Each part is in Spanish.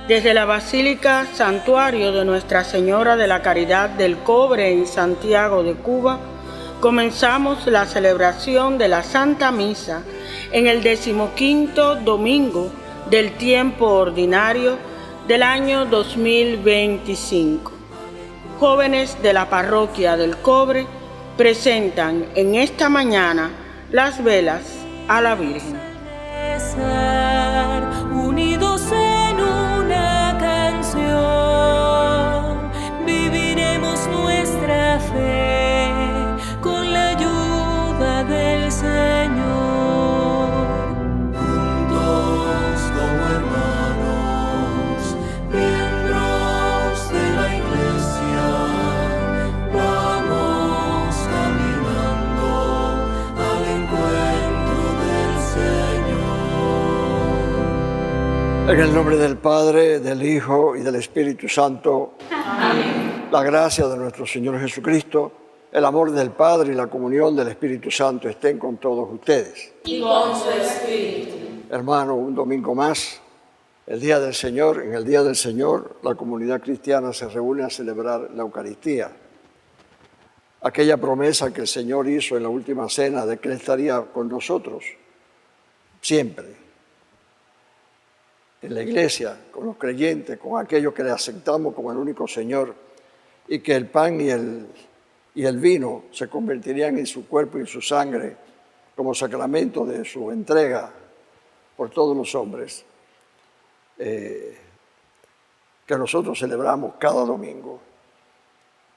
Desde la Basílica Santuario de Nuestra Señora de la Caridad del Cobre en Santiago de Cuba, comenzamos la celebración de la Santa Misa en el 15º domingo del tiempo ordinario del año 2025. Jóvenes de la Parroquia del Cobre presentan en esta mañana las velas a la Virgen. Unidos en una canción, viviremos nuestra fe con la ayuda del Señor. Juntos como hermanos, miembros de la Iglesia, vamos caminando al encuentro del Señor. En el nombre del Padre, del Hijo y del Espíritu Santo. Amén. La gracia de nuestro Señor Jesucristo, el amor del Padre y la comunión del Espíritu Santo estén con todos ustedes. Y con su Espíritu. Hermano, un domingo más, el Día del Señor. En el Día del Señor, la comunidad cristiana se reúne a celebrar la Eucaristía. Aquella promesa que el Señor hizo en la última cena de que Él estaría con nosotros siempre. En la iglesia, con los creyentes, con aquellos que le aceptamos como el único Señor, y que el pan y el vino se convertirían en su cuerpo y su sangre como sacramento de su entrega por todos los hombres, que nosotros celebramos cada domingo.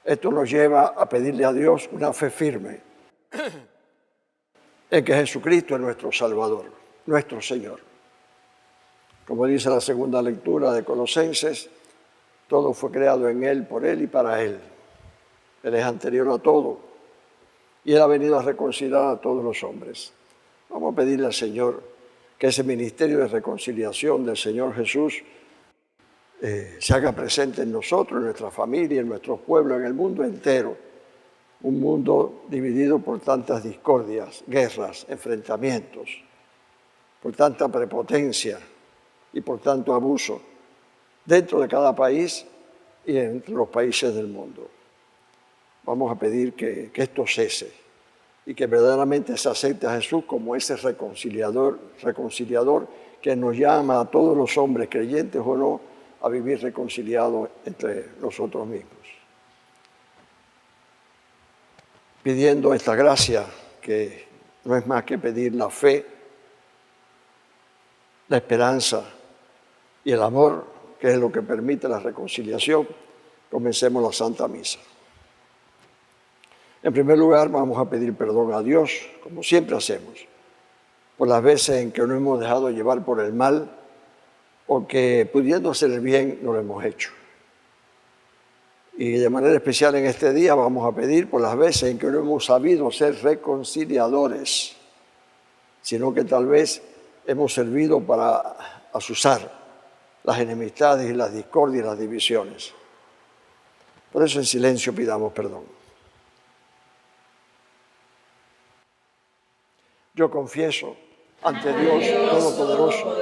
Esto nos lleva a pedirle a Dios una fe firme en que Jesucristo es nuestro Salvador, nuestro Señor. Como dice la segunda lectura de Colosenses, todo fue creado en Él, por Él y para Él. Él es anterior a todo y Él ha venido a reconciliar a todos los hombres. Vamos a pedirle al Señor que ese ministerio de reconciliación del Señor Jesús se haga presente en nosotros, en nuestra familia, en nuestros pueblos, en el mundo entero. Un mundo dividido por tantas discordias, guerras, enfrentamientos, por tanta prepotencia y por tanto abuso dentro de cada país y entre los países del mundo. Vamos a pedir que esto cese y que verdaderamente se acepte a Jesús como ese reconciliador que nos llama a todos los hombres, creyentes o no, a vivir reconciliados entre nosotros mismos. Pidiendo esta gracia, que no es más que pedir la fe, la esperanza y el amor, que es lo que permite la reconciliación, comencemos la Santa Misa. En primer lugar, vamos a pedir perdón a Dios, como siempre hacemos, por las veces en que nos hemos dejado llevar por el mal o que, pudiendo hacer el bien, no lo hemos hecho. Y de manera especial en este día vamos a pedir por las veces en que no hemos sabido ser reconciliadores, sino que tal vez hemos servido para azuzar las enemistades y las discordias y las divisiones. Por eso en silencio pidamos perdón. Yo confieso ante Dios Todopoderoso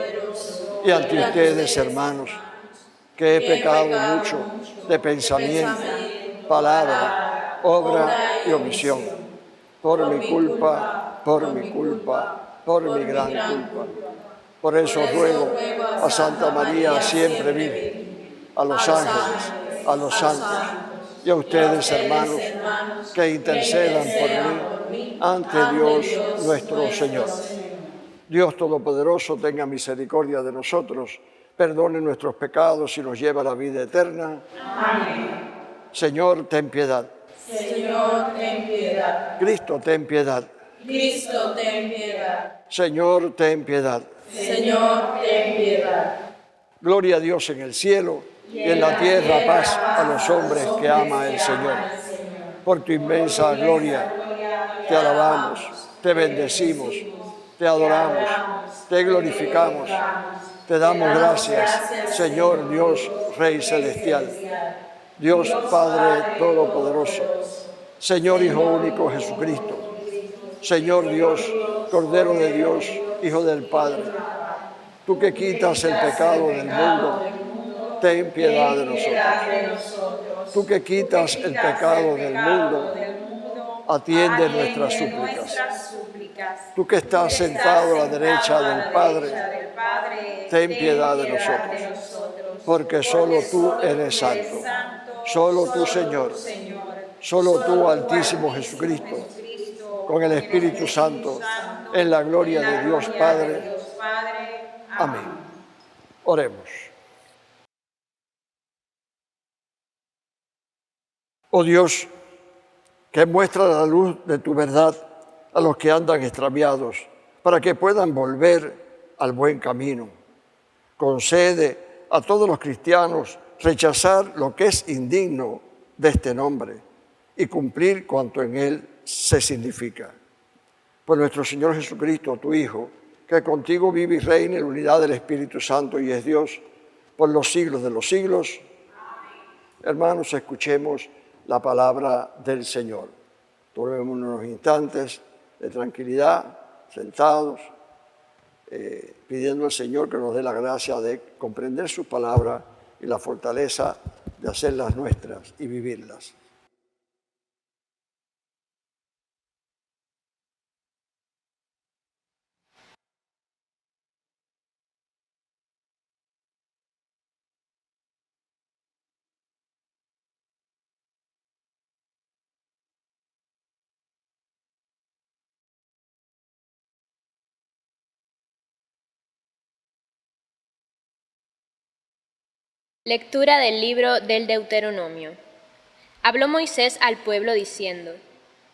y ante ustedes, hermanos, que he pecado mucho de pensamiento, palabra, obra y omisión, por mi culpa, por mi gran culpa. Por eso ruego a Santa María siempre Virgen, a los ángeles, a los santos y a ustedes, hermanos, que intercedan por mí ante Dios nuestro Señor. Dios Todopoderoso tenga misericordia de nosotros, perdone nuestros pecados y nos lleve a la vida eterna. Amén. Señor, ten piedad. Señor, ten piedad. Cristo, ten piedad. Cristo, ten piedad. Señor, ten piedad. Señor, ten piedad. Gloria a Dios en el cielo y en la tierra paz a los hombres que ama el Señor. Por tu inmensa gloria te alabamos, te bendecimos, te adoramos, te glorificamos, te damos gracias, Señor Dios, Rey Celestial, Dios Padre Todopoderoso, Señor Hijo Único Jesucristo, Señor Dios, Cordero de Dios, Hijo del Padre, tú que quitas el pecado del mundo, ten piedad de nosotros. piedad de nosotros. Tú que quitas el pecado del mundo, atiende nuestras súplicas. Tú que estás sentado a la derecha del Padre, ten piedad de nosotros. Porque solo tú eres santo. Solo tú, Señor. Solo tú, Altísimo Jesucristo, con el Espíritu Santo, en la gloria de Dios Padre. Amén. Oremos. Oh Dios, que muestra la luz de tu verdad a los que andan extraviados, para que puedan volver al buen camino. Concede a todos los cristianos rechazar lo que es indigno de este nombre y cumplir cuanto en él se significa. Por nuestro Señor Jesucristo, tu Hijo, que contigo vive y reina en la unidad del Espíritu Santo y es Dios por los siglos de los siglos. Hermanos, escuchemos la palabra del Señor. Tomemos unos instantes de tranquilidad, sentados, pidiendo al Señor que nos dé la gracia de comprender su palabra y la fortaleza de hacerlas nuestras y vivirlas. Lectura del libro del Deuteronomio. Habló Moisés al pueblo diciendo: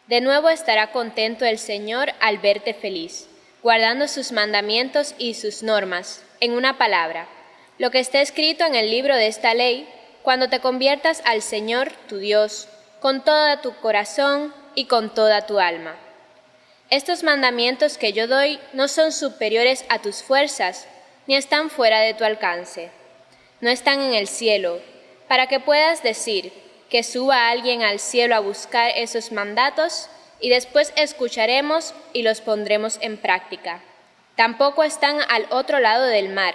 De nuevo estará contento el Señor al verte feliz, guardando sus mandamientos y sus normas. En una palabra, lo que está escrito en el libro de esta ley, cuando te conviertas al Señor tu Dios, con todo tu corazón y con toda tu alma. Estos mandamientos que yo doy no son superiores a tus fuerzas, ni están fuera de tu alcance. No están en el cielo, para que puedas decir que suba alguien al cielo a buscar esos mandatos y después escucharemos y los pondremos en práctica. Tampoco están al otro lado del mar,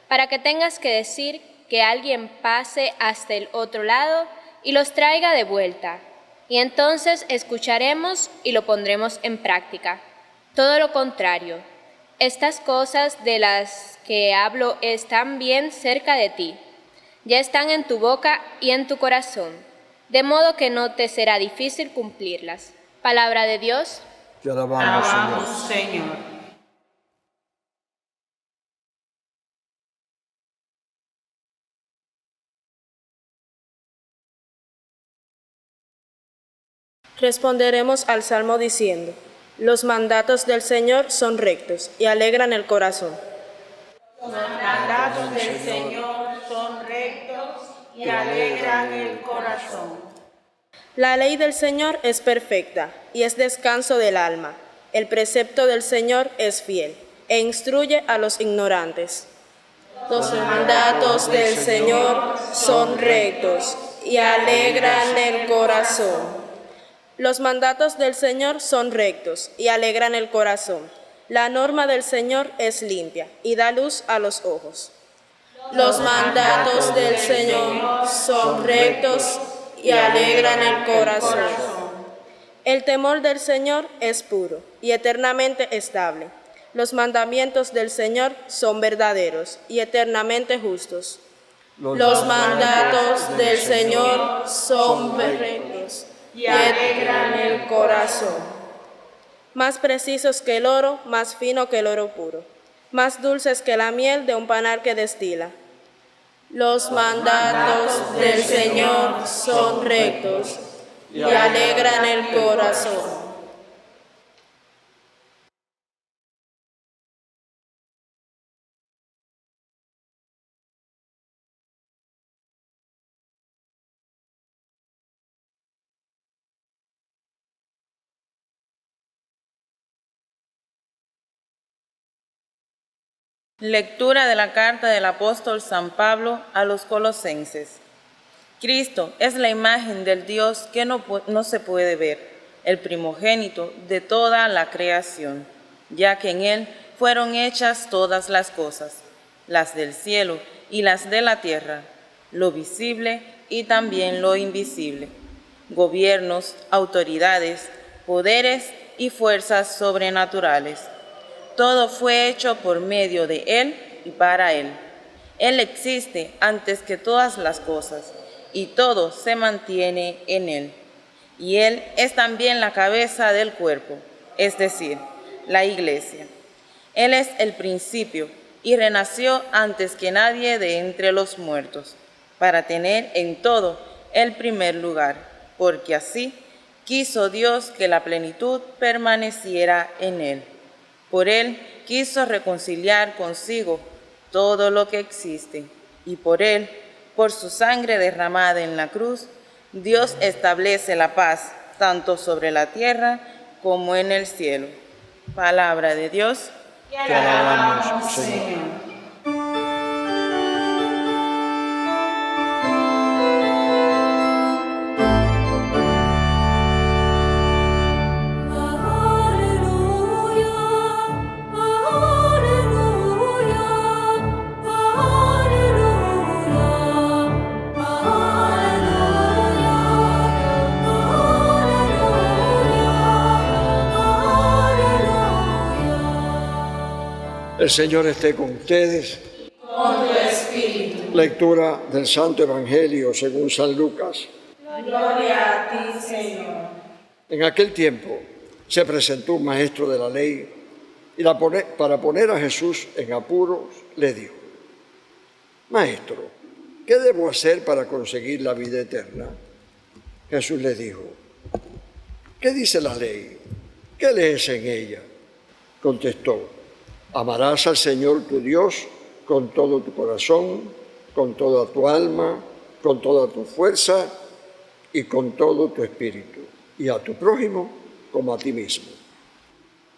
para que tengas que decir que alguien pase hasta el otro lado y los traiga de vuelta, y entonces escucharemos y lo pondremos en práctica. Todo lo contrario, estas cosas de las que hablo están bien cerca de ti, ya están en tu boca y en tu corazón, de modo que no te será difícil cumplirlas. Palabra de Dios. Te alabamos, Alabamos, Señor. Señor. Responderemos al Salmo diciendo: Los mandatos del Señor son rectos y alegran el corazón. Los mandatos del Señor son rectos y alegran el corazón. La ley del Señor es perfecta y es descanso del alma. El precepto del Señor es fiel e instruye a los ignorantes. Los mandatos del Señor son rectos y alegran el corazón. Los mandatos del Señor son rectos y alegran el corazón. La norma del Señor es limpia y da luz a los ojos. Los mandatos del Señor son rectos y alegran el corazón. El temor del Señor es puro y eternamente estable. Los mandamientos del Señor son verdaderos y eternamente justos. Los mandatos del Señor son rectos y alegran el corazón. Más precisos que el oro, más fino que el oro puro, más dulces que la miel de un panal que destila. Los mandatos del Señor son rectos y alegran el corazón. Lectura de la carta del apóstol San Pablo a los Colosenses. Cristo es la imagen del Dios que no se puede ver, el primogénito de toda la creación, ya que en Él fueron hechas todas las cosas, las del cielo y las de la tierra, lo visible y también lo invisible, gobiernos, autoridades, poderes y fuerzas sobrenaturales. Todo fue hecho por medio de Él y para Él. Él existe antes que todas las cosas, y todo se mantiene en Él. Y Él es también la cabeza del cuerpo, es decir, la Iglesia. Él es el principio y renació antes que nadie de entre los muertos, para tener en todo el primer lugar, porque así quiso Dios que la plenitud permaneciera en Él. Por Él quiso reconciliar consigo todo lo que existe, y por Él, por su sangre derramada en la cruz, Dios establece la paz tanto sobre la tierra como en el cielo. Palabra de Dios. Te alabamos, Señor. El Señor esté con ustedes. Con tu espíritu. Lectura del Santo Evangelio según San Lucas. Gloria a ti, Señor. En aquel tiempo se presentó un maestro de la ley y para poner a Jesús en apuros le dijo: Maestro, ¿qué debo hacer para conseguir la vida eterna? Jesús le dijo: ¿Qué dice la ley? ¿Qué lees en ella? Contestó: Amarás al Señor tu Dios con todo tu corazón, con toda tu alma, con toda tu fuerza y con todo tu espíritu, y a tu prójimo como a ti mismo.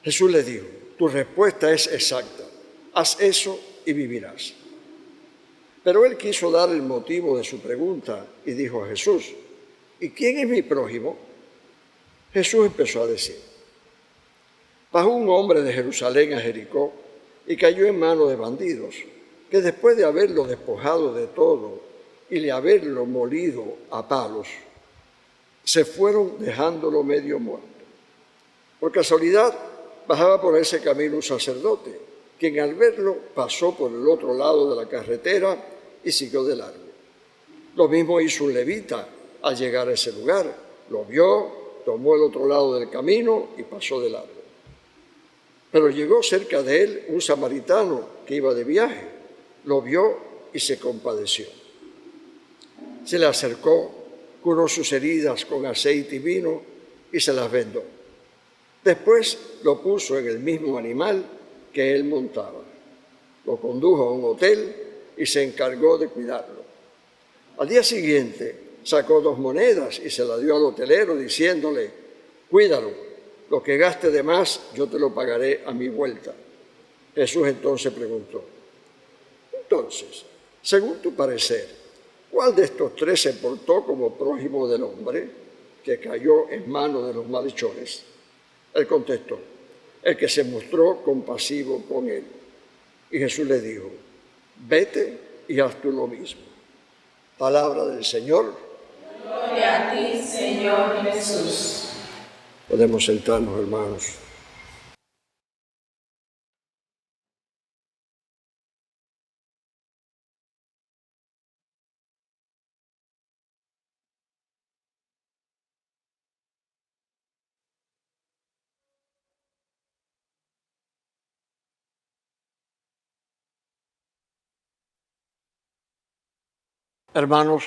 Jesús le dijo: tu respuesta es exacta, haz eso y vivirás. Pero él quiso dar el motivo de su pregunta y dijo a Jesús: ¿y quién es mi prójimo? Jesús empezó a decir: bajó un hombre de Jerusalén a Jericó y cayó en manos de bandidos, que después de haberlo despojado de todo y de haberlo molido a palos, se fueron dejándolo medio muerto. Por casualidad, bajaba por ese camino un sacerdote, quien al verlo pasó por el otro lado de la carretera y siguió de largo. Lo mismo hizo un levita al llegar a ese lugar. Lo vio, tomó el otro lado del camino y pasó de largo. Pero llegó cerca de él un samaritano que iba de viaje. Lo vio y se compadeció. Se le acercó, curó sus heridas con aceite y vino y se las vendó. Después lo puso en el mismo animal que él montaba. Lo condujo a un hotel y se encargó de cuidarlo. Al día siguiente sacó 2 monedas y se las dio al hotelero diciéndole: cuídalo. Lo que gaste de más, yo te lo pagaré a mi vuelta. Jesús entonces preguntó: entonces, según tu parecer, ¿cuál de estos 3 se portó como prójimo del hombre que cayó en manos de los malhechores? Él contestó: el que se mostró compasivo con él. Y Jesús le dijo: vete y haz tú lo mismo. Palabra del Señor. Gloria a ti, Señor Jesús. Podemos sentarnos, hermanos. Hermanos,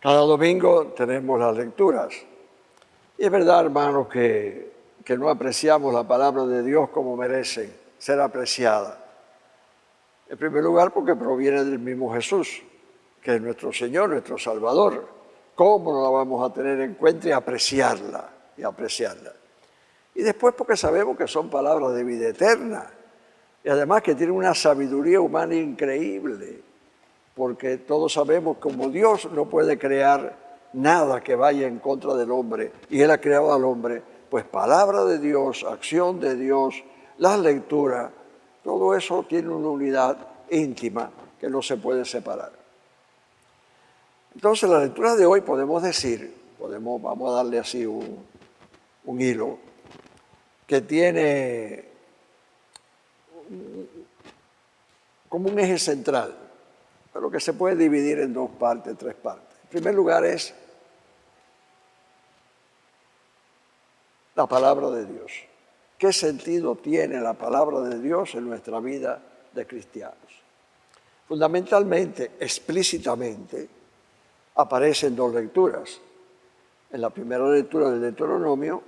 cada domingo tenemos las lecturas. Y es verdad, hermanos, que no apreciamos la palabra de Dios como merece ser apreciada. En primer lugar, porque proviene del mismo Jesús, que es nuestro Señor, nuestro Salvador. ¿Cómo no la vamos a tener en cuenta y apreciarla? Y después porque sabemos que son palabras de vida eterna. Y además que tienen una sabiduría humana increíble. Porque todos sabemos que como Dios no puede crear nada que vaya en contra del hombre, y Él ha creado al hombre, pues palabra de Dios, acción de Dios, las lecturas, todo eso tiene una unidad íntima que no se puede separar. Entonces, la lectura de hoy podemos decir, vamos a darle así un hilo, que tiene como un eje central, pero que se puede dividir en dos partes, tres partes. En primer lugar es la palabra de Dios. ¿Qué sentido tiene la palabra de Dios en nuestra vida de cristianos? Fundamentalmente, explícitamente, aparecen dos lecturas. En la primera lectura del Deuteronomio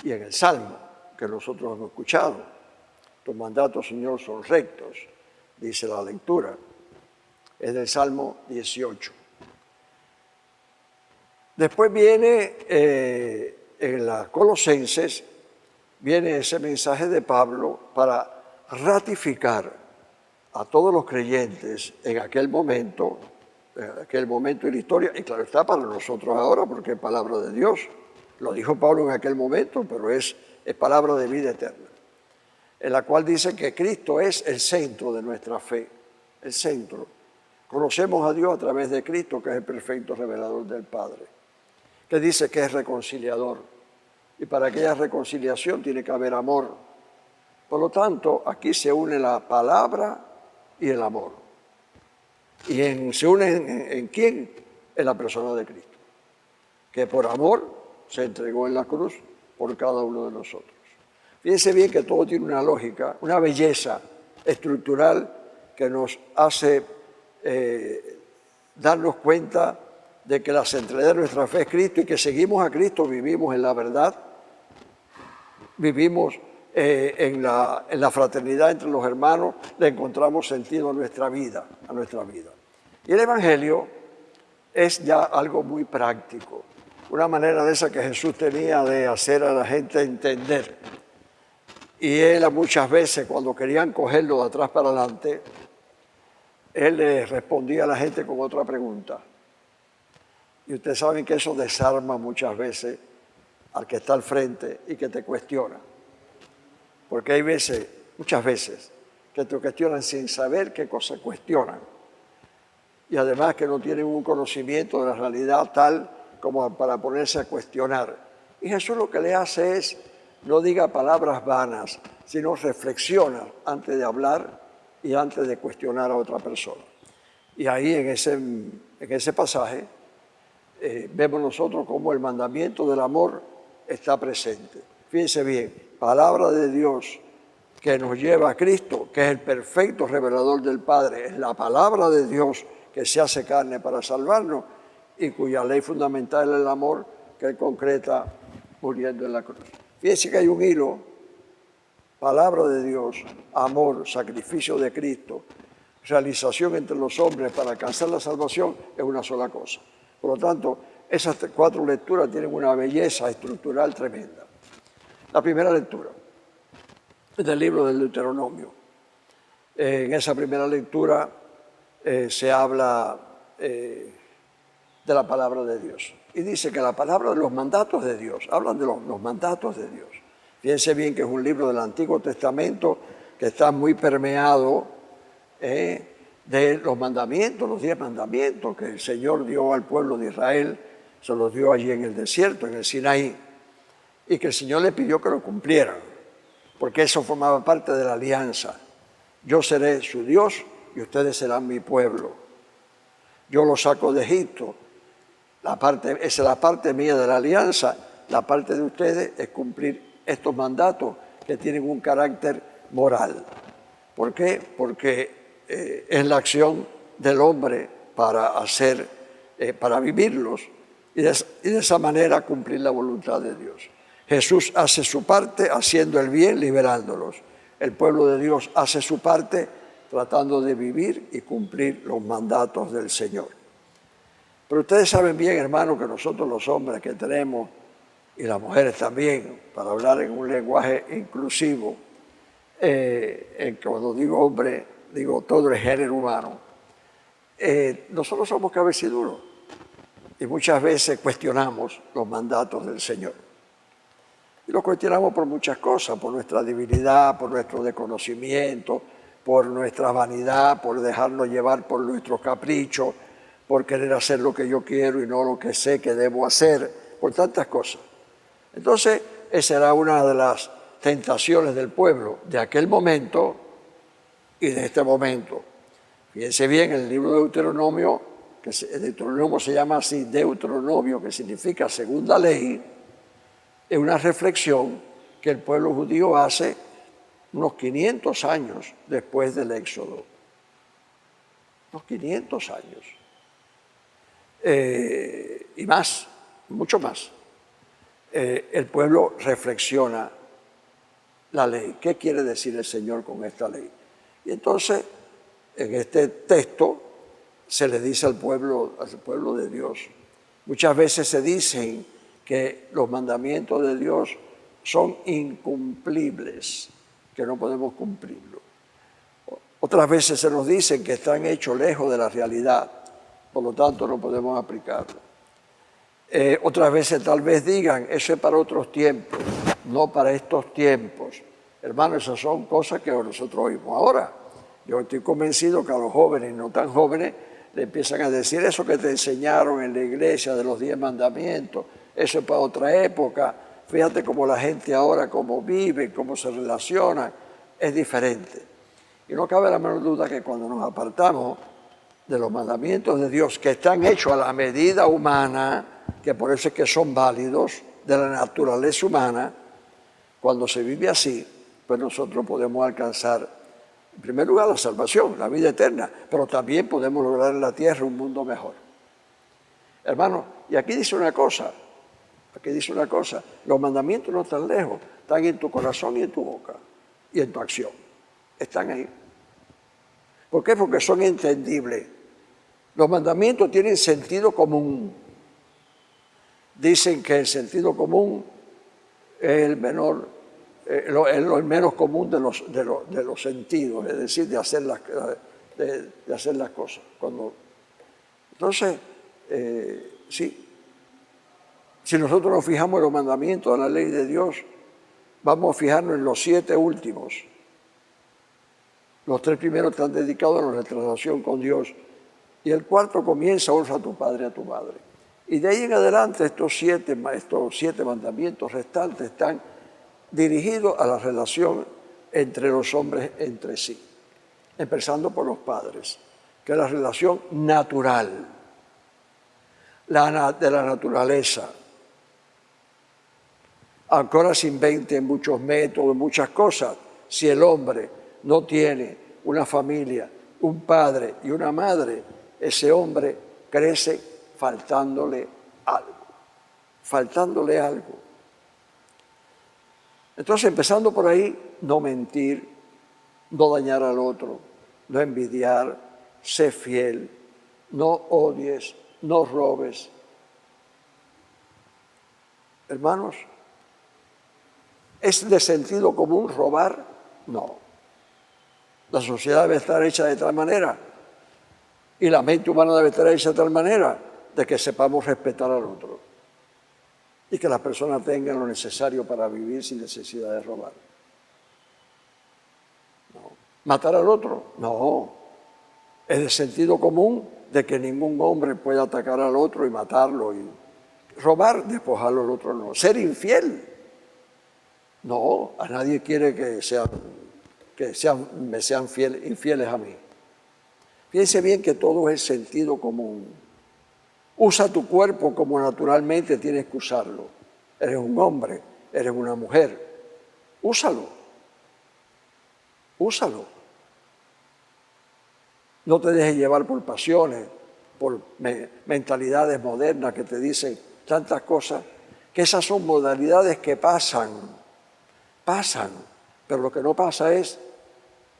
y en el Salmo, que nosotros hemos escuchado. Tus mandatos, Señor, son rectos, dice la lectura. Es del Salmo 18. Después viene, en las Colosenses, viene ese mensaje de Pablo para ratificar a todos los creyentes en aquel momento de la historia, y claro está para nosotros ahora porque es palabra de Dios. Lo dijo Pablo en aquel momento, pero es palabra de vida eterna, en la cual dice que Cristo es el centro de nuestra fe, el centro. Conocemos a Dios a través de Cristo, que es el perfecto revelador del Padre, que dice que es reconciliador, y para aquella reconciliación tiene que haber amor. Por lo tanto, aquí se une la palabra y el amor. ¿Y se unen en quién? En la persona de Cristo, que por amor se entregó en la cruz por cada uno de nosotros. Fíjense bien que todo tiene una lógica, una belleza estructural que nos hace darnos cuenta de que la centralidad de nuestra fe es Cristo y que seguimos a Cristo, vivimos en la verdad, vivimos en la fraternidad entre los hermanos, le encontramos sentido a nuestra vida. Y el Evangelio es ya algo muy práctico, una manera de esa que Jesús tenía de hacer a la gente entender. Y él muchas veces, cuando querían cogerlo de atrás para adelante, él le respondía a la gente con otra pregunta. Y ustedes saben que eso desarma muchas veces al que está al frente y que te cuestiona. Porque hay veces, muchas veces, que te cuestionan sin saber qué cosa cuestionan. Y además que no tienen un conocimiento de la realidad tal como para ponerse a cuestionar. Y Jesús lo que le hace es, no diga palabras vanas, sino reflexiona antes de hablar y antes de cuestionar a otra persona. Y ahí en ese pasaje vemos nosotros cómo el mandamiento del amor está presente. Fíjense bien, palabra de Dios que nos lleva a Cristo, que es el perfecto revelador del Padre, es la palabra de Dios que se hace carne para salvarnos y cuya ley fundamental es el amor que Él concreta muriendo en la cruz. Fíjense que hay un hilo, palabra de Dios, amor, sacrificio de Cristo, realización entre los hombres para alcanzar la salvación, es una sola cosa. Por lo tanto, esas cuatro lecturas tienen una belleza estructural tremenda. La primera lectura es del libro del Deuteronomio. En esa primera lectura se habla de la palabra de Dios. Y dice que la palabra de los mandatos de Dios, hablan de los mandatos de Dios. Fíjense bien que es un libro del Antiguo Testamento que está muy permeado de los mandamientos, los 10 mandamientos que el Señor dio al pueblo de Israel, se los dio allí en el desierto, en el Sinaí, y que el Señor le pidió que lo cumplieran, porque eso formaba parte de la alianza. Yo seré su Dios y ustedes serán mi pueblo. Yo los saco de Egipto. Esa es la parte mía de la alianza. La parte de ustedes es cumplir estos mandatos que tienen un carácter moral. ¿Por qué? Porque es la acción del hombre para vivirlos y de esa manera cumplir la voluntad de Dios. Jesús hace su parte haciendo el bien, liberándolos. El pueblo de Dios hace su parte tratando de vivir y cumplir los mandatos del Señor. Pero ustedes saben bien, hermanos, que nosotros los hombres que tenemos, y las mujeres también, para hablar en un lenguaje inclusivo, cuando digo hombre, digo todo el género humano, nosotros somos cabeciduros y muchas veces cuestionamos los mandatos del Señor. Y los cuestionamos por muchas cosas, por nuestra debilidad, por nuestro desconocimiento, por nuestra vanidad, por dejarnos llevar por nuestros caprichos, por querer hacer lo que yo quiero y no lo que sé que debo hacer, por tantas cosas. Entonces, esa era una de las tentaciones del pueblo de aquel momento y de este momento. Fíjense bien, el libro de Deuteronomio, que el Deuteronomio se llama así, Deuteronomio, que significa segunda ley, es una reflexión que el pueblo judío hace unos 500 años después del Éxodo. Unos 500 años. Y más, mucho más. El pueblo reflexiona la ley. ¿Qué quiere decir el Señor con esta ley? Y entonces, en este texto, se le dice al pueblo de Dios. Muchas veces se dicen que los mandamientos de Dios son incumplibles, que no podemos cumplirlo. Otras veces se nos dicen que están hechos lejos de la realidad, por lo tanto no podemos aplicarlo. Otras veces tal vez digan, eso es para otros tiempos, no para estos tiempos. Hermanos, esas son cosas que nosotros oímos ahora. Yo estoy convencido que a los jóvenes y no tan jóvenes le empiezan a decir eso que te enseñaron en la iglesia de los 10 mandamientos, eso es para otra época. Fíjate cómo la gente ahora, cómo vive, cómo se relaciona, es diferente. Y no cabe la menor duda que cuando nos apartamos de los mandamientos de Dios, que están hechos a la medida humana, que por eso es que son válidos, de la naturaleza humana, cuando se vive así, pues nosotros podemos alcanzar, en primer lugar, la salvación, la vida eterna, pero también podemos lograr en la tierra un mundo mejor. Hermano, y aquí dice una cosa, los mandamientos no están lejos, están en tu corazón y en tu boca, y en tu acción, están ahí. ¿Por qué? Porque son entendibles. Los mandamientos tienen sentido común. Dicen que el sentido común es el menor, el menos común de los sentidos, es decir, de hacer las cosas. Entonces, sí, si nosotros nos fijamos en los mandamientos de la ley de Dios, vamos a fijarnos en los 7 últimos. Los 3 primeros están dedicados a nuestra relación con Dios y el 4 comienza, honra a tu padre y a tu madre. Y de ahí en adelante estos 7 mandamientos restantes están dirigidos a la relación entre los hombres entre sí, empezando por los padres, que es la relación natural, de la naturaleza. Ancora se inventen muchos métodos, muchas cosas. Si el hombre no tiene una familia, un padre y una madre, ese hombre crece faltándole algo. Entonces, empezando por ahí, no mentir, no dañar al otro, no envidiar, sé fiel, no odies, no robes. Hermanos, ¿es de sentido común robar? No. La sociedad debe estar hecha de tal manera y la mente humana debe estar hecha de tal manera de que sepamos respetar al otro y que las personas tengan lo necesario para vivir sin necesidad de robar. No. ¿Matar al otro? No. Es de sentido común de que ningún hombre pueda atacar al otro y matarlo. Y robar, despojarlo al otro, no. Ser infiel. No, a nadie quiere que me sean infieles a mí. Fíjense bien que todo es sentido común. Usa tu cuerpo como naturalmente tienes que usarlo. Eres un hombre, eres una mujer. Úsalo. Úsalo. No te dejes llevar por pasiones, por mentalidades modernas que te dicen tantas cosas, que esas son modalidades que pasan, pero lo que no pasa es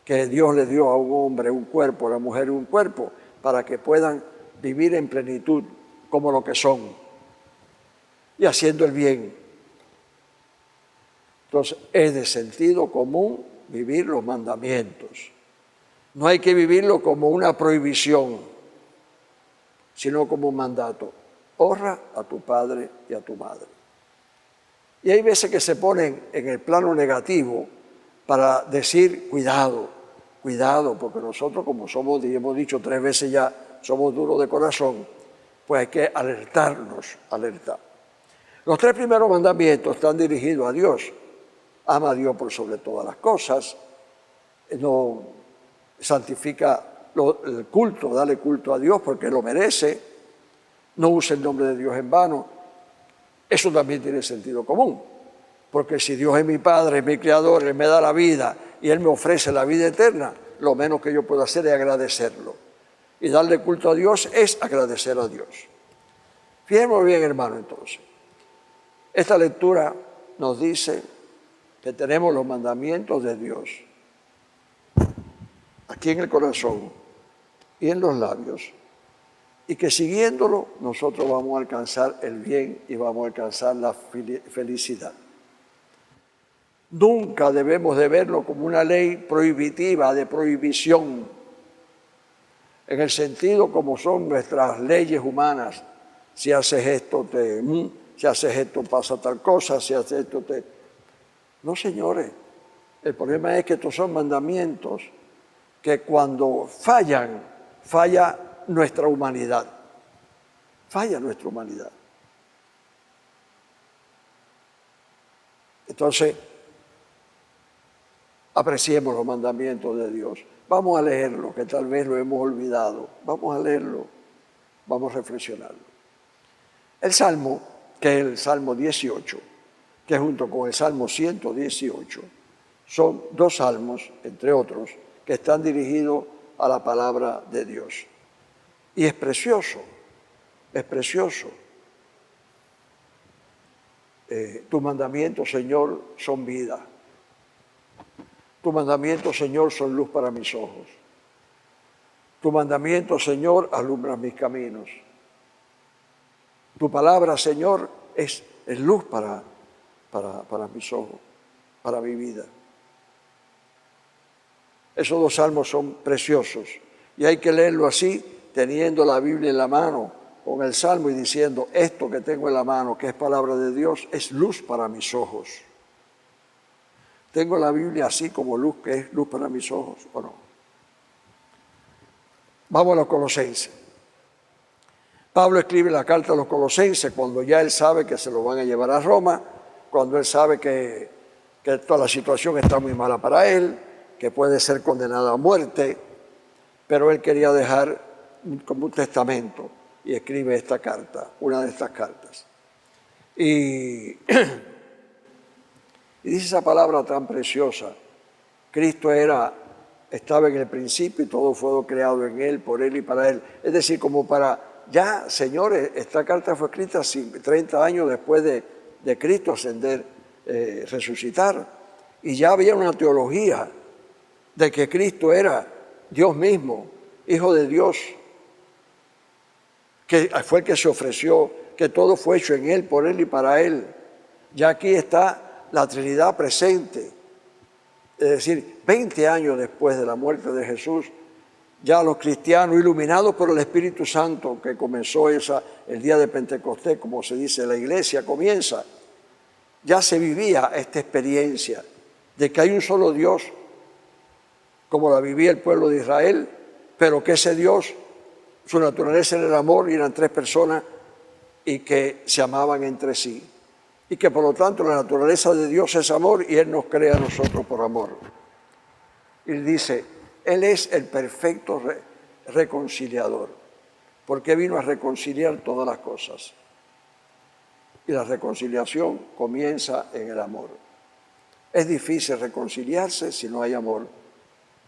que Dios le dio a un hombre un cuerpo, a la mujer un cuerpo, para que puedan vivir en plenitud como lo que son y haciendo el bien. Entonces, es de sentido común vivir los mandamientos. No hay que vivirlo como una prohibición, sino como un mandato. Honra a tu padre y a tu madre. Y hay veces que se ponen en el plano negativo para decir cuidado, porque nosotros como somos, y hemos dicho 3 veces ya, somos duros de corazón, pues hay que alertarnos, alertar. Los 3 primeros mandamientos están dirigidos a Dios. Ama a Dios por sobre todas las cosas, no santifica el culto, dale culto a Dios porque lo merece, no use el nombre de Dios en vano. Eso también tiene sentido común, porque si Dios es mi Padre, es mi Creador, Él me da la vida y Él me ofrece la vida eterna, lo menos que yo puedo hacer es agradecerlo. Y darle culto a Dios es agradecer a Dios. Fijémonos bien, hermano, entonces. Esta lectura nos dice que tenemos los mandamientos de Dios aquí en el corazón y en los labios, y que siguiéndolo nosotros vamos a alcanzar el bien y vamos a alcanzar la felicidad. Nunca debemos de verlo como una ley prohibitiva, de prohibición, en el sentido como son nuestras leyes humanas. Si haces esto, si haces esto pasa tal cosa, si haces esto te... No, señores, el problema es que estos son mandamientos que cuando fallan, falla nuestra humanidad. Falla nuestra humanidad. Entonces, apreciemos los mandamientos de Dios. Vamos a leerlo, que tal vez lo hemos olvidado. Vamos a leerlo, vamos a reflexionarlo. El Salmo, que es el Salmo 18, que junto con el Salmo 118, son 2 salmos, entre otros, que están dirigidos a la palabra de Dios. Y es precioso, es precioso. Tus mandamientos, Señor, son vida. Tus mandamientos, Señor, son luz para mis ojos. Tus mandamientos, Señor, alumbran mis caminos. Tu palabra, Señor, es luz para mis ojos, para mi vida. Esos 2 salmos son preciosos y hay que leerlo así, teniendo la Biblia en la mano, con el salmo y diciendo, esto que tengo en la mano, que es palabra de Dios, es luz para mis ojos. ¿Tengo la Biblia así como luz, que es luz para mis ojos o no? Vamos a los Colosenses. Pablo escribe la carta a los Colosenses cuando ya él sabe que se lo van a llevar a Roma, cuando él sabe que toda la situación está muy mala para él, que puede ser condenado a muerte, pero él quería dejar como un testamento y escribe esta carta, una de estas cartas. Y dice esa palabra tan preciosa, Cristo estaba en el principio y todo fue creado en Él, por Él y para Él. Es decir, como para, ya, señores, esta carta fue escrita 30 años después de Cristo ascender, resucitar, y ya había una teología de que Cristo era Dios mismo, Hijo de Dios, que fue el que se ofreció, que todo fue hecho en Él, por Él y para Él. Ya aquí está la Trinidad presente. Es decir, 20 años después de la muerte de Jesús, ya los cristianos, iluminados por el Espíritu Santo, que comenzó el día de Pentecostés, como se dice, la iglesia comienza, ya se vivía esta experiencia de que hay un solo Dios, como la vivía el pueblo de Israel, pero que ese Dios, su naturaleza era el amor y eran 3 personas y que se amaban entre sí. Y que por lo tanto la naturaleza de Dios es amor y Él nos crea a nosotros por amor. Y dice, Él es el perfecto reconciliador, porque vino a reconciliar todas las cosas. Y la reconciliación comienza en el amor. Es difícil reconciliarse si no hay amor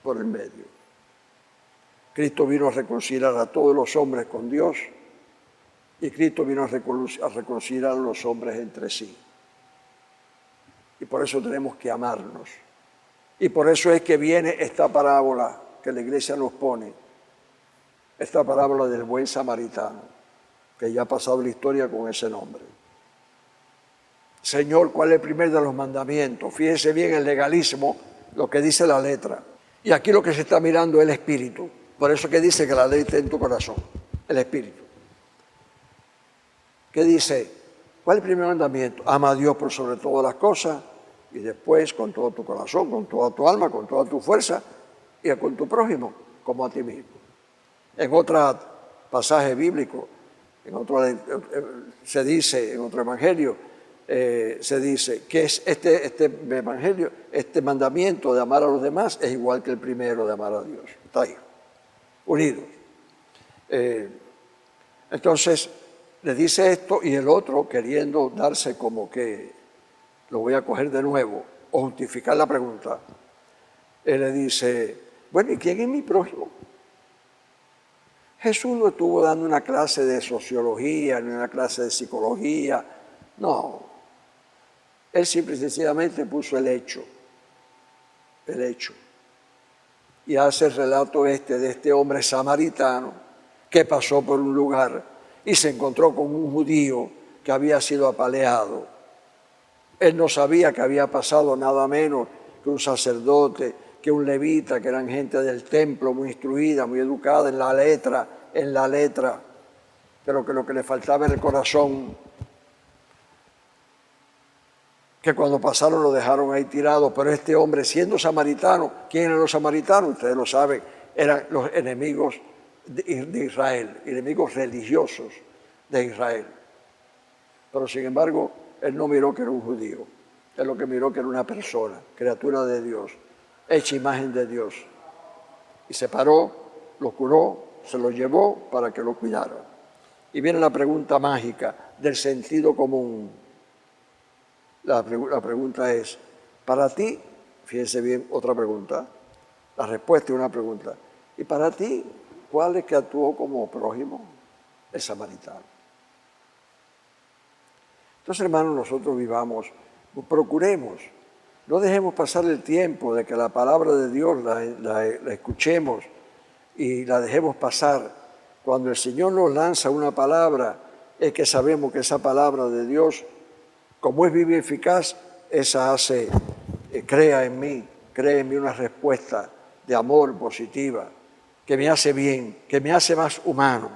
por el medio. Cristo vino a reconciliar a todos los hombres con Dios y Cristo vino a reconciliar a los hombres entre sí. Y por eso tenemos que amarnos. Y por eso es que viene esta parábola que la iglesia nos pone, esta parábola del buen samaritano, que ya ha pasado la historia con ese nombre. Señor, ¿cuál es el primer de los mandamientos? Fíjese bien el legalismo, lo que dice la letra. Y aquí lo que se está mirando es el espíritu. Por eso que dice que la ley está en tu corazón, el espíritu. ¿Qué dice? ¿Cuál es el primer mandamiento? Ama a Dios por sobre todas las cosas y después con todo tu corazón, con toda tu alma, con toda tu fuerza y con tu prójimo como a ti mismo. En otra pasaje bíblico, en otro se dice, en otro evangelio, se dice que es este evangelio, este mandamiento de amar a los demás es igual que el primero de amar a Dios. Está ahí, unidos. Entonces, le dice esto y el otro, queriendo darse como que lo voy a coger de nuevo o justificar la pregunta, él le dice, bueno, ¿y quién es mi prójimo? Jesús no estuvo dando una clase de sociología, ni una clase de psicología, no. Él simple y sencillamente puso el hecho. Y hace el relato de este hombre samaritano que pasó por un lugar y se encontró con un judío que había sido apaleado. Él no sabía que había pasado nada menos que un sacerdote, que un levita, que eran gente del templo, muy instruida, muy educada en la letra, pero que lo que le faltaba era el corazón, que cuando pasaron lo dejaron ahí tirado. Pero este hombre, siendo samaritano, ¿quién eran los samaritanos? Ustedes lo saben, eran los enemigos de Israel, enemigos religiosos de Israel. Pero sin embargo, él no miró que era un judío, él lo que miró que era una persona, criatura de Dios, hecha imagen de Dios. Y se paró, lo curó, se lo llevó para que lo cuidara. Y viene la pregunta mágica del sentido común. La pregunta es, para ti, fíjense bien, otra pregunta, la respuesta es una pregunta. ¿Y para ti, cuál es que actuó como prójimo? El samaritano. Entonces, hermanos, nosotros vivamos, procuremos, no dejemos pasar el tiempo de que la palabra de Dios la escuchemos y la dejemos pasar. Cuando el Señor nos lanza una palabra, es que sabemos que esa palabra de Dios, como es viva y eficaz, esa crea en mí una respuesta de amor positiva, que me hace bien, que me hace más humano,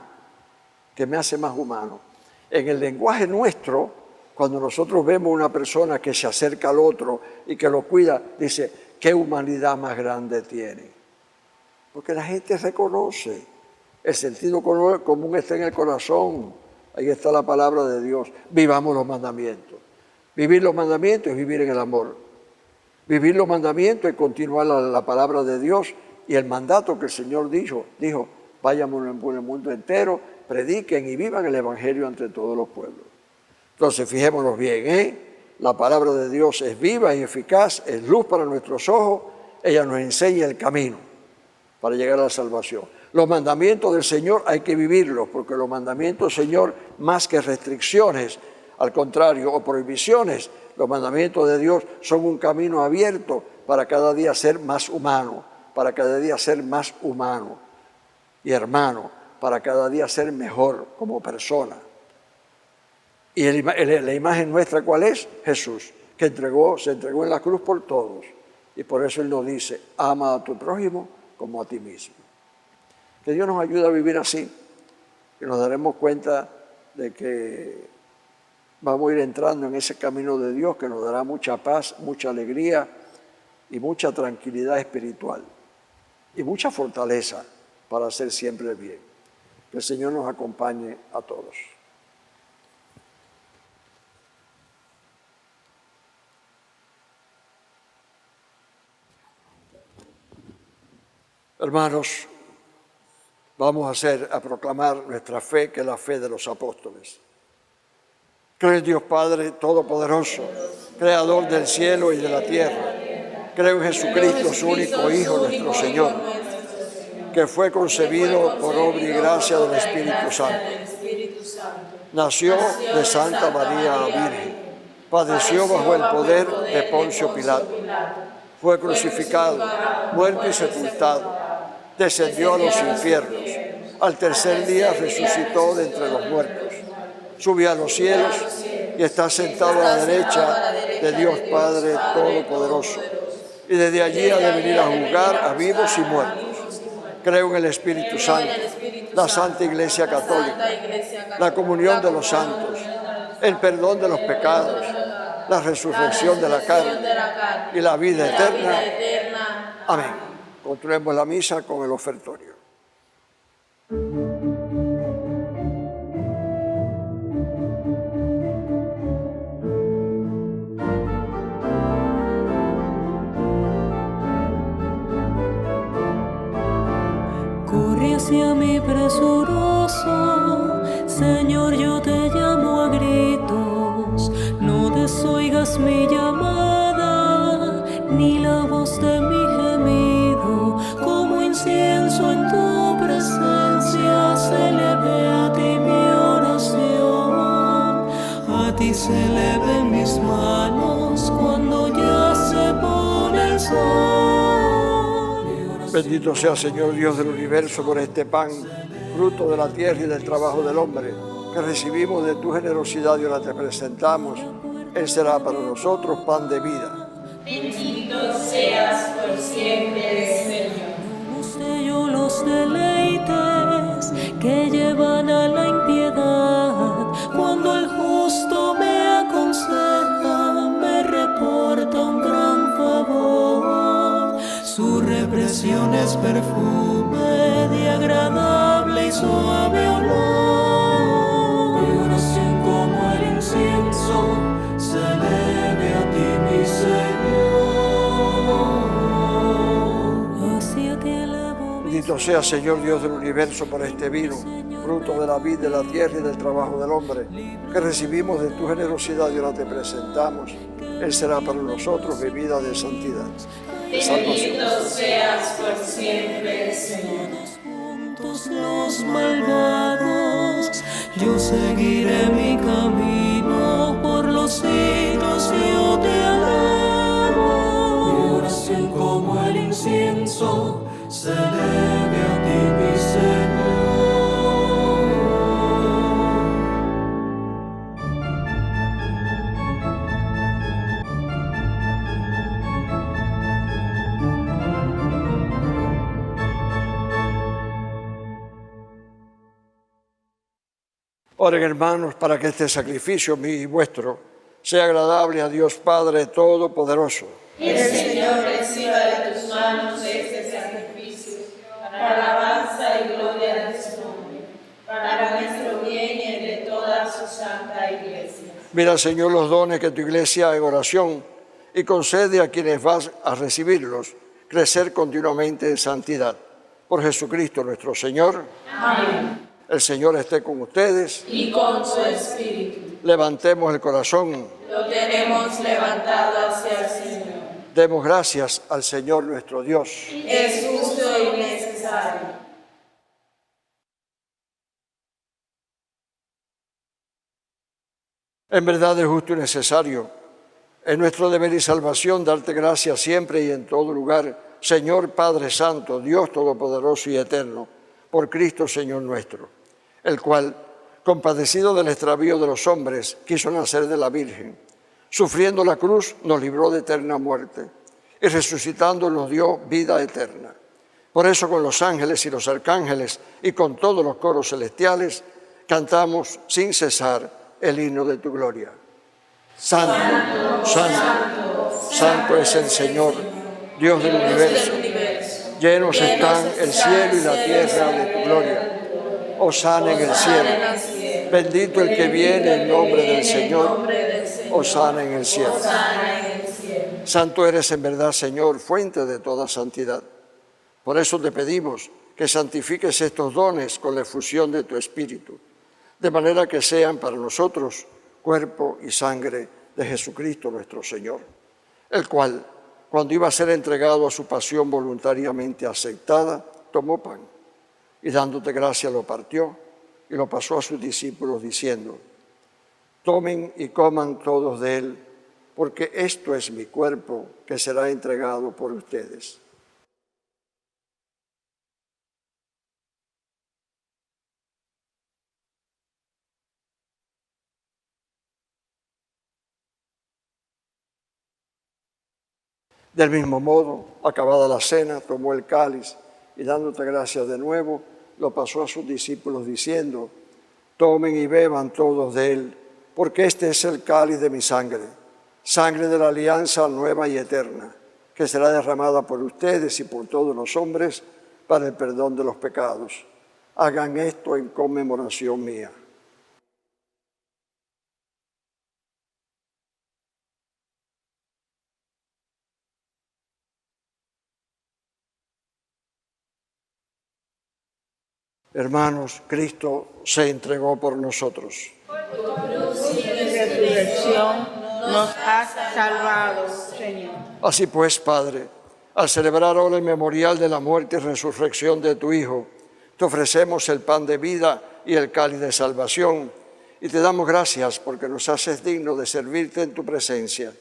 En el lenguaje nuestro, cuando nosotros vemos una persona que se acerca al otro y que lo cuida, dice, ¿qué humanidad más grande tiene? Porque la gente reconoce, el sentido común está en el corazón, ahí está la palabra de Dios, vivamos los mandamientos. Vivir los mandamientos es vivir en el amor. Vivir los mandamientos es continuar la palabra de Dios y el mandato que el Señor dijo, vayan por el mundo entero, prediquen y vivan el Evangelio entre todos los pueblos. Entonces, fijémonos bien, la palabra de Dios es viva y eficaz, es luz para nuestros ojos, ella nos enseña el camino para llegar a la salvación. Los mandamientos del Señor hay que vivirlos, porque los mandamientos del Señor, más que restricciones, al contrario, o prohibiciones, los mandamientos de Dios son un camino abierto para cada día ser más humano, y hermano, para cada día ser mejor como persona. Y la imagen nuestra, ¿cuál es? Jesús, que se entregó en la cruz por todos. Y por eso Él nos dice, ama a tu prójimo como a ti mismo. Que Dios nos ayude a vivir así, que nos daremos cuenta de que vamos a ir entrando en ese camino de Dios que nos dará mucha paz, mucha alegría y mucha tranquilidad espiritual y mucha fortaleza para hacer siempre el bien. Que el Señor nos acompañe a todos. Hermanos, vamos a proclamar nuestra fe, que es la fe de los apóstoles. Creo en Dios Padre Todopoderoso, Creador del cielo y de la tierra. Creo en Jesucristo, su único Hijo, nuestro Señor, que fue concebido por obra y gracia del Espíritu Santo. Nació de Santa María Virgen, padeció bajo el poder de Poncio Pilato, fue crucificado, muerto y sepultado, descendió a los infiernos, al tercer día resucitó de entre los muertos, subió a los cielos y está sentado a la derecha de Dios Padre Todopoderoso, y desde allí ha de venir a juzgar a vivos y muertos. Creo en el Espíritu Santo, la Santa Iglesia Católica, la comunión de los santos, el perdón de los pecados, la resurrección de la carne y la vida eterna. Amén. Continuemos la misa con el ofertorio. hacia mí presuroso. Señor, yo te llamo a gritos, no desoigas mi llamada, ni la voz de mi gemido, como incienso en tu presencia se eleve a ti mi oración. A ti se eleven mis manos cuando ya se pone el sol. Bendito sea, Señor Dios del universo, por este pan, fruto de la tierra y del trabajo del hombre, que recibimos de tu generosidad y ahora te presentamos. Él será para nosotros pan de vida. Bendito seas por siempre, Señor. Guste yo los deleites que llevan a la impiedad. Cuando el justo me aconseja, me reporta un gran favor. Su represión es perfume de agradable y suave olor. Mi oración como el incienso se eleve a ti, mi Señor. Hacia ti elevo mi Bendito sea, Señor Dios del universo, por este vino, fruto de la vida, de la tierra y del trabajo del hombre, que recibimos de tu generosidad y ahora te presentamos. Él será para nosotros bebida de santidad, de salvación. Bendito seas por siempre, Señor. juntos los malvados, yo seguiré mi camino por los siglos, yo te alabo. Mi oración como el incienso se eleve a ti, mi Señor. Oren, hermanos, para que este sacrificio mío y vuestro sea agradable a Dios Padre Todopoderoso. El Señor reciba de tus manos este sacrificio, para alabanza y gloria de su nombre, para nuestro bien y el de toda su santa iglesia. Mira, Señor, los dones que tu iglesia en oración y concede a quienes vas a recibirlos crecer continuamente en santidad. Por Jesucristo nuestro Señor. Amén. El Señor esté con ustedes. Y con su espíritu. Levantemos el corazón. Lo tenemos levantado hacia el Señor. Demos gracias al Señor nuestro Dios. Es justo y necesario. En verdad es justo y necesario. Es nuestro deber y salvación darte gracias siempre y en todo lugar, Señor Padre Santo, Dios Todopoderoso y Eterno, por Cristo Señor nuestro, el cual, compadecido del extravío de los hombres, quiso nacer de la Virgen. Sufriendo la cruz, nos libró de eterna muerte y resucitando nos dio vida eterna. Por eso con los ángeles y los arcángeles y con todos los coros celestiales cantamos sin cesar el himno de tu gloria. Santo, santo, santo es el Señor, Dios del universo. Llenos están el cielo y la tierra de tu gloria. Hosana en el cielo. Bendito el que viene en nombre del Señor. Hosana en el cielo. Santo eres en verdad, Señor, fuente de toda santidad. Por eso te pedimos que santifiques estos dones con la efusión de tu Espíritu, de manera que sean para nosotros cuerpo y sangre de Jesucristo nuestro Señor, el cual, cuando iba a ser entregado a su pasión voluntariamente aceptada, tomó pan y dándote gracia lo partió y lo pasó a sus discípulos diciendo: tomen y coman todos de él, porque esto es mi cuerpo que será entregado por ustedes. Del mismo modo, acabada la cena, tomó el cáliz y dándote gracias de nuevo, lo pasó a sus discípulos diciendo: tomen y beban todos de él, porque este es el cáliz de mi sangre, sangre de la alianza nueva y eterna, que será derramada por ustedes y por todos los hombres para el perdón de los pecados. Hagan esto en conmemoración mía. Hermanos, Cristo se entregó por nosotros. Resurrección nos has salvado, Señor. Así pues, Padre, al celebrar ahora el memorial de la muerte y resurrección de tu Hijo, te ofrecemos el pan de vida y el cáliz de salvación, y te damos gracias porque nos haces dignos de servirte en tu presencia.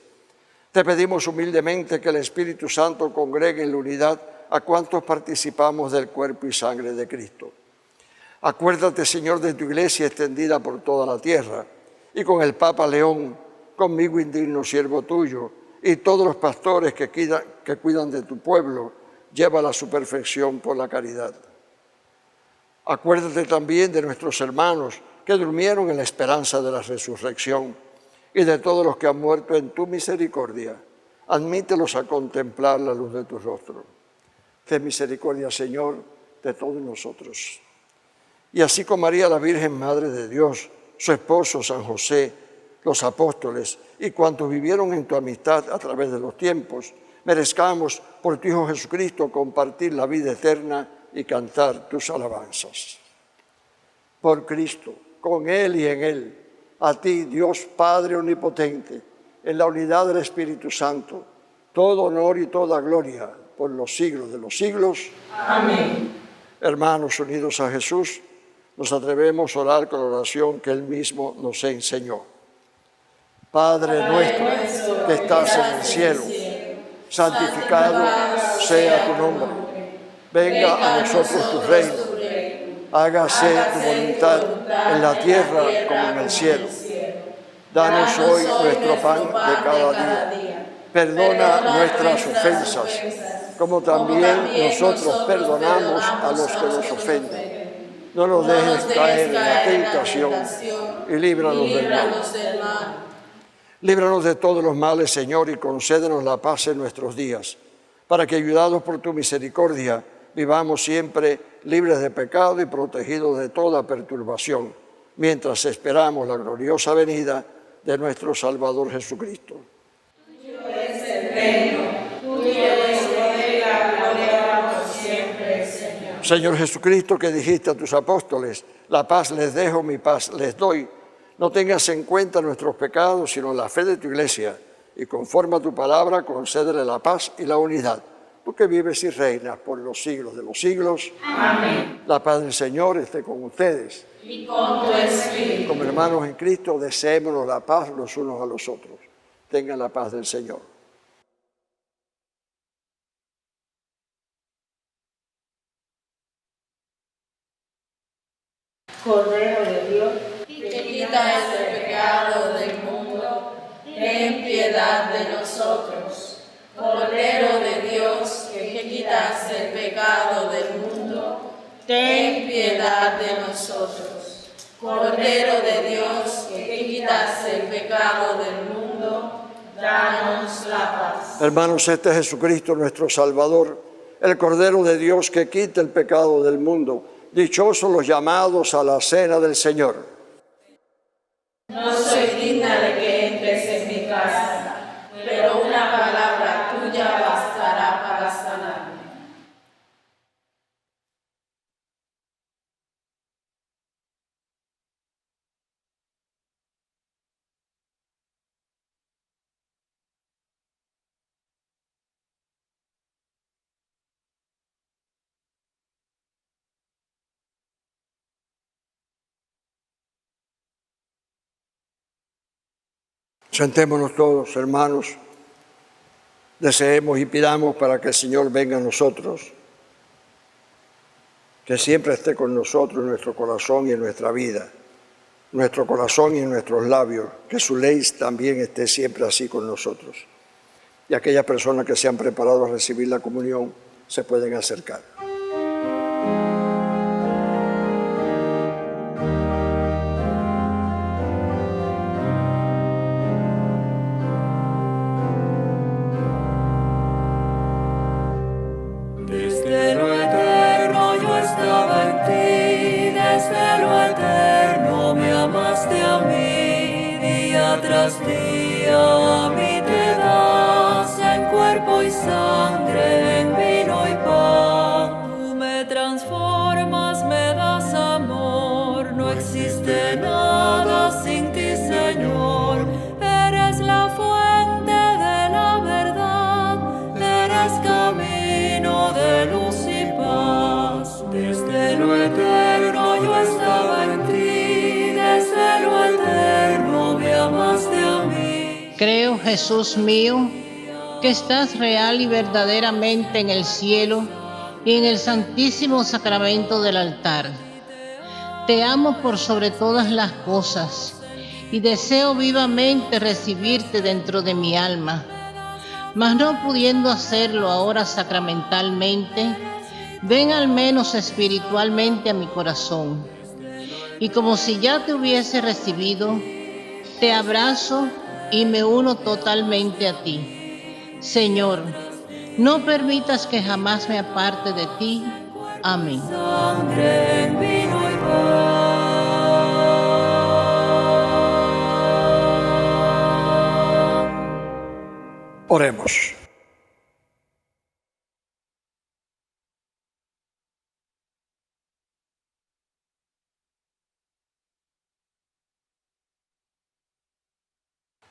Te pedimos humildemente que el Espíritu Santo congregue en la unidad a cuantos participamos del cuerpo y sangre de Cristo. Acuérdate, Señor, de tu iglesia extendida por toda la tierra, y con el Papa León, conmigo indigno siervo tuyo, y todos los pastores que cuidan de tu pueblo, llévala a su perfección por la caridad. Acuérdate también de nuestros hermanos que durmieron en la esperanza de la resurrección, y de todos los que han muerto en tu misericordia. Admítelos a contemplar la luz de tu rostro. Ten misericordia, Señor, de todos nosotros. Y así con María, la Virgen Madre de Dios, su esposo San José, los apóstoles y cuantos vivieron en tu amistad a través de los tiempos, merezcamos por tu Hijo Jesucristo compartir la vida eterna y cantar tus alabanzas. Por Cristo, con Él y en Él, a ti, Dios Padre Omnipotente, en la unidad del Espíritu Santo, todo honor y toda gloria por los siglos de los siglos. Amén. Hermanos unidos a Jesús, nos atrevemos a orar con la oración que Él mismo nos enseñó. Padre nuestro que estás en el cielo, santificado sea tu nombre. Venga a nosotros tu reino. Hágase tu voluntad en la tierra como en el cielo. Danos hoy nuestro pan de cada día. Perdona nuestras ofensas, como también nosotros perdonamos a los que nos ofenden. No nos dejes caer en la tentación y líbranos del mal. Líbranos de todos los males, Señor, y concédenos la paz en nuestros días, para que, ayudados por tu misericordia, vivamos siempre libres de pecado y protegidos de toda perturbación, mientras esperamos la gloriosa venida de nuestro Salvador Jesucristo. Tuyo es el reino, tuyo es el poder y la gloria por siempre, Señor. Señor Jesucristo, que dijiste a tus apóstoles, la paz les dejo, mi paz les doy. No tengas en cuenta nuestros pecados, sino la fe de tu iglesia, y conforme a tu palabra, concédele la paz y la unidad. Tú que vives y reinas por los siglos de los siglos. Amén. La paz del Señor esté con ustedes. Y con tu espíritu. Como hermanos en Cristo, deseémonos la paz los unos a los otros. Tengan la paz del Señor. Cordero de Dios, Que quitas el pecado del mundo, ten piedad de nosotros. Cordero de Dios, que quitas el pecado del mundo, ten piedad de nosotros. Cordero de Dios, que quitas el pecado del mundo, danos la paz. Hermanos, este es Jesucristo nuestro Salvador, el Cordero de Dios que quita el pecado del mundo. Dichosos los llamados a la cena del Señor. No soy digna de que entres en mi casa, pero una palabra tuya bastará para sanarme. Sentémonos todos, hermanos, deseemos y pidamos para que el Señor venga a nosotros, que siempre esté con nosotros en nuestro corazón y en nuestra vida, nuestro corazón y en nuestros labios, que su ley también esté siempre así con nosotros. Y aquellas personas que se han preparado a recibir la comunión se pueden acercar. Desde lo eterno yo estaba en ti, desde lo eterno me amaste a mí, día tras día a mí te das en cuerpo y sangre, en vino y pan. Tú me transformas, me das Creo, Jesús mío, que estás real y verdaderamente en el cielo y en el santísimo sacramento del altar. Te amo por sobre todas las cosas y deseo vivamente recibirte dentro de mi alma, mas no pudiendo hacerlo ahora sacramentalmente, ven al menos espiritualmente a mi corazón. Y como si ya te hubiese recibido, te abrazo y me uno totalmente a ti. Señor, no permitas que jamás me aparte de ti. Amén. Oremos.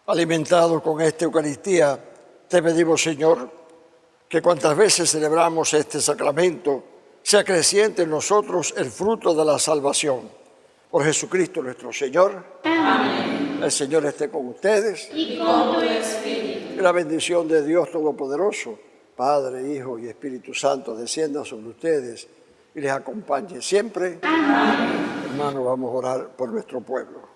Alimentados con esta Eucaristía, te pedimos, Señor, que cuantas veces celebramos este sacramento, sea creciente en nosotros el fruto de la salvación. Por Jesucristo nuestro Señor. Amén. El Señor esté con ustedes. Y con tu espíritu. Y la bendición de Dios Todopoderoso, Padre, Hijo y Espíritu Santo, descienda sobre ustedes y les acompañe siempre. Amén. Hermanos, vamos a orar por nuestro pueblo.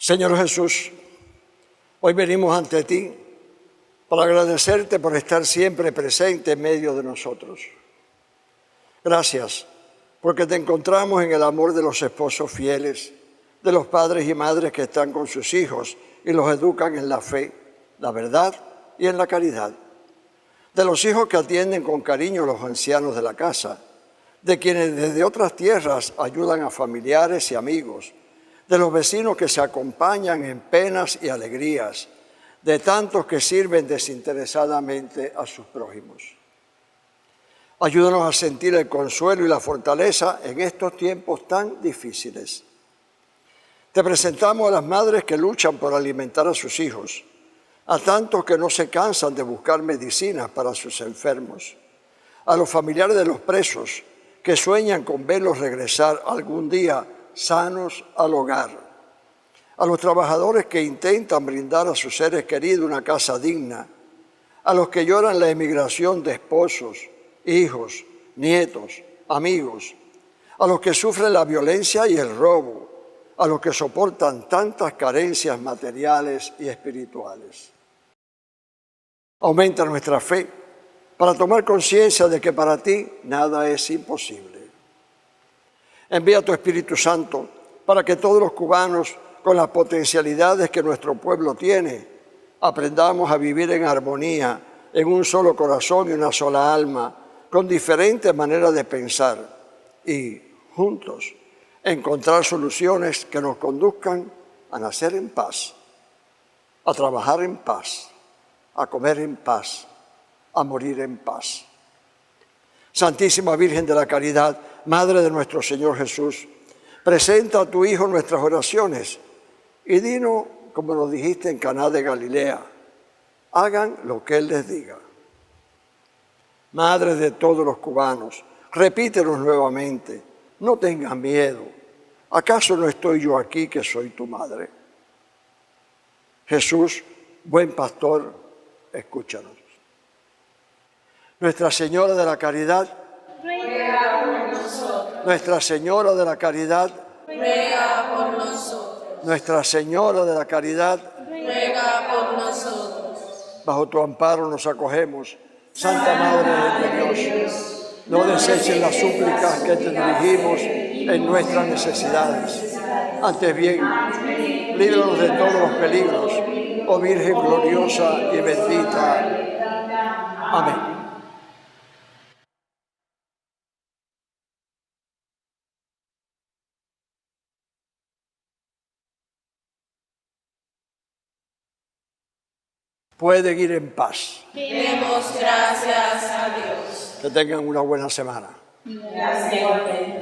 Señor Jesús, hoy venimos ante ti para agradecerte por estar siempre presente en medio de nosotros. Gracias, porque te encontramos en el amor de los esposos fieles, de los padres y madres que están con sus hijos y los educan en la fe, la verdad y en la caridad, de los hijos que atienden con cariño a los ancianos de la casa, de quienes desde otras tierras ayudan a familiares y amigos, de los vecinos que se acompañan en penas y alegrías, de tantos que sirven desinteresadamente a sus prójimos. Ayúdanos a sentir el consuelo y la fortaleza en estos tiempos tan difíciles. Te presentamos a las madres que luchan por alimentar a sus hijos, a tantos que no se cansan de buscar medicinas para sus enfermos, a los familiares de los presos que sueñan con verlos regresar algún día sanos al hogar, a los trabajadores que intentan brindar a sus seres queridos una casa digna, a los que lloran la emigración de esposos, hijos, nietos, amigos, a los que sufren la violencia y el robo, a los que soportan tantas carencias materiales y espirituales. Aumenta nuestra fe para tomar conciencia de que para ti nada es imposible. Envía tu Espíritu Santo para que todos los cubanos, con las potencialidades que nuestro pueblo tiene, aprendamos a vivir en armonía, en un solo corazón y una sola alma, con diferentes maneras de pensar y, juntos, encontrar soluciones que nos conduzcan a nacer en paz, a trabajar en paz, a comer en paz, a morir en paz. Santísima Virgen de la Caridad, Madre de nuestro Señor Jesús, presenta a tu Hijo nuestras oraciones y dinos, como nos dijiste en Caná de Galilea, hagan lo que Él les diga. Madre de todos los cubanos, repítenos nuevamente, no tengas miedo. ¿Acaso no estoy yo aquí que soy tu madre? Jesús, buen pastor, escúchanos. Nuestra Señora de la Caridad, ruega por nosotros. Nuestra Señora de la Caridad, Ruega por nosotros. Nuestra Señora de la Caridad, Ruega por nosotros. bajo tu amparo nos acogemos. Santa Madre de Dios, no deseches las súplicas que te dirigimos en nuestras necesidades. Antes bien, líbranos de todos los peligros, oh Virgen gloriosa y bendita. Amén. Pueden ir en paz. Demos gracias a Dios. Que tengan una buena semana. Gracias.